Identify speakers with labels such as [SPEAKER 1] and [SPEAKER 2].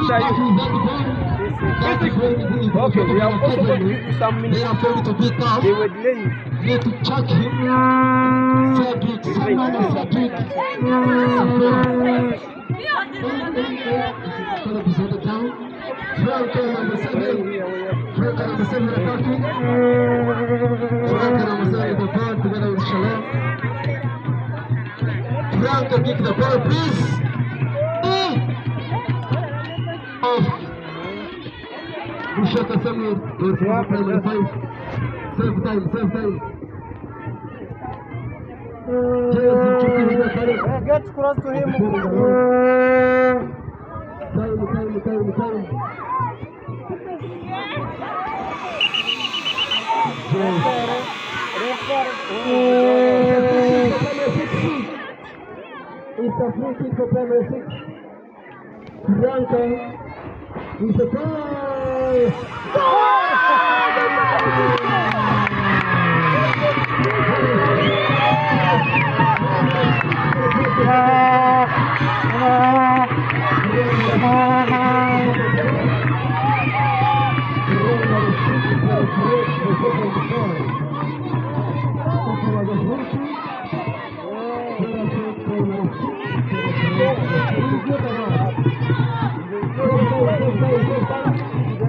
[SPEAKER 1] What are you? Okay, we are also going to give you some minutes. They were delaying.
[SPEAKER 2] Need to check him. Cedric, someone is Cedric. Franco number 7. Franco number 7 attacking. Franco number 7 the ball together with Shalom. Franco kick the ball, please. Mushaka Samir, number 5. Save time.
[SPEAKER 1] Get close to him.
[SPEAKER 2] Time. It's a free kick for Premier 6. Bianca with the ball.